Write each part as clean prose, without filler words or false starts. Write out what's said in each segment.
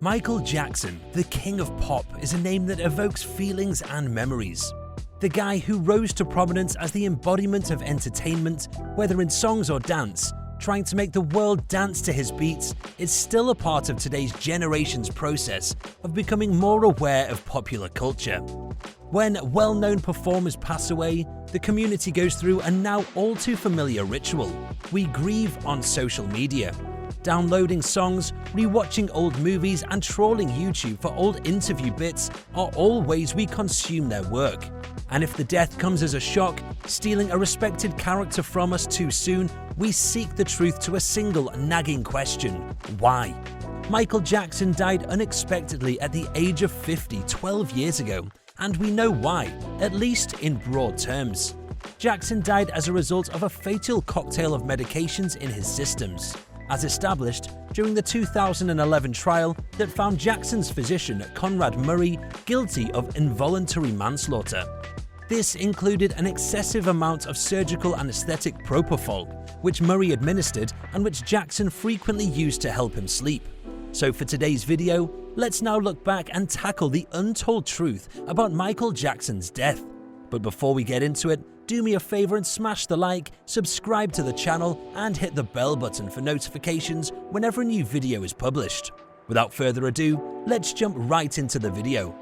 Michael Jackson, the king of pop, is a name that evokes feelings and memories. The guy who rose to prominence as the embodiment of entertainment, whether in songs or dance, trying to make the world dance to his beats, is still a part of today's generation's process of becoming more aware of popular culture. When well-known performers pass away, the community goes through a now all too familiar ritual. We grieve on social media. Downloading songs, rewatching old movies, and trawling YouTube for old interview bits are all ways we consume their work. And if the death comes as a shock, stealing a respected character from us too soon, we seek the truth to a single nagging question: why? Michael Jackson died unexpectedly at the age of 50 12 years ago, and we know why, at least in broad terms. Jackson died as a result of a fatal cocktail of medications in his systems, as established during the 2011 trial that found Jackson's physician, Conrad Murray, guilty of involuntary manslaughter. This included an excessive amount of surgical anesthetic propofol, which Murray administered and which Jackson frequently used to help him sleep. So for today's video, let's now look back and tackle the untold truth about Michael Jackson's death. But before we get into it, do me a favor and smash the like, subscribe to the channel, and hit the bell button for notifications whenever a new video is published. Without further ado, let's jump right into the video.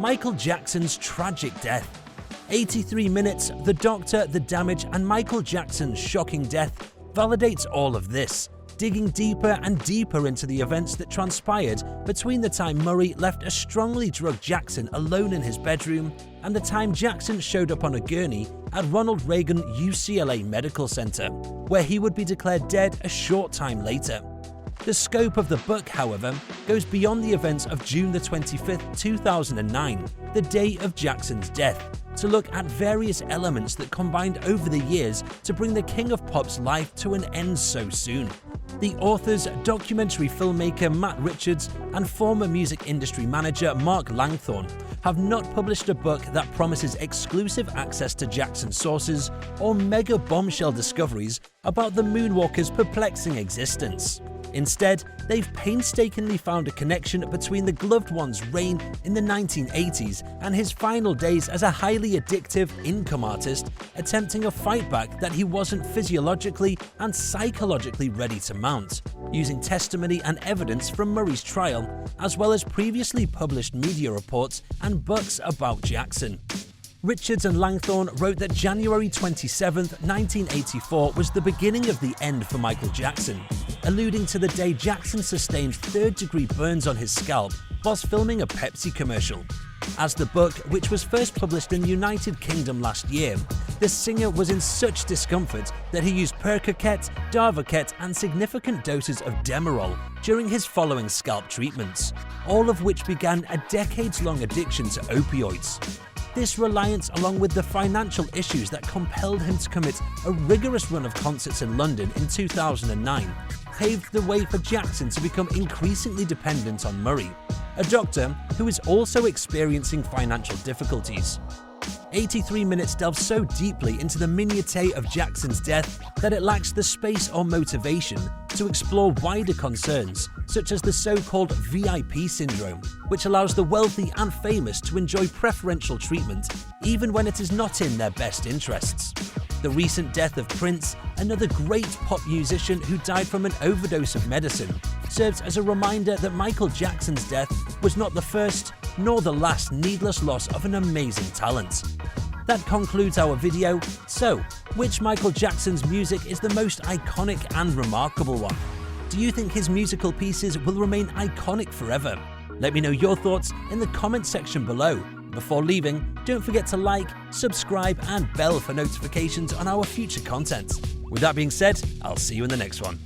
Michael Jackson's tragic death. 83 minutes, the doctor, the damage, and Michael Jackson's shocking death validates all of this, digging deeper and deeper into the events that transpired between the time Murray left a strongly drugged Jackson alone in his bedroom and the time Jackson showed up on a gurney at Ronald Reagan UCLA Medical Center, where he would be declared dead a short time later. The scope of the book, however, goes beyond the events of June the 25th, 2009, the day of Jackson's death, to look at various elements that combined over the years to bring the king of pop's life to an end so soon. The authors, documentary filmmaker Matt Richards, and former music industry manager Mark Langthorne have not published a book that promises exclusive access to Jackson's sources or mega bombshell discoveries about the moonwalker's perplexing existence. Instead, they've painstakingly found a connection between the gloved one's reign in the 1980s and his final days as a highly addictive income artist attempting a fight back that he wasn't physiologically and psychologically ready to mount, using testimony and evidence from Murray's trial, as well as previously published media reports and books about Jackson. Richards and Langthorne wrote that January 27, 1984 was the beginning of the end for Michael Jackson, alluding to the day Jackson sustained third-degree burns on his scalp whilst filming a Pepsi commercial. As the book, which was first published in the United Kingdom last year, the singer was in such discomfort that he used Percocet, Darvocet, and significant doses of Demerol during his following scalp treatments, all of which began a decades-long addiction to opioids. This reliance, along with the financial issues that compelled him to commit a rigorous run of concerts in London in 2009, paved the way for Jackson to become increasingly dependent on Murray, a doctor who is also experiencing financial difficulties. 83 minutes delves so deeply into the minutiae of Jackson's death that it lacks the space or motivation to explore wider concerns, such as the so-called VIP syndrome, which allows the wealthy and famous to enjoy preferential treatment even when it is not in their best interests. The recent death of Prince, another great pop musician who died from an overdose of medicine, serves as a reminder that Michael Jackson's death was not the first nor the last needless loss of an amazing talent. That concludes our video. So, which Michael Jackson's music is the most iconic and remarkable one? Do you think his musical pieces will remain iconic forever? Let me know your thoughts in the comment section below. Before leaving, don't forget to like, subscribe, and bell for notifications on our future content. With that being said, I'll see you in the next one.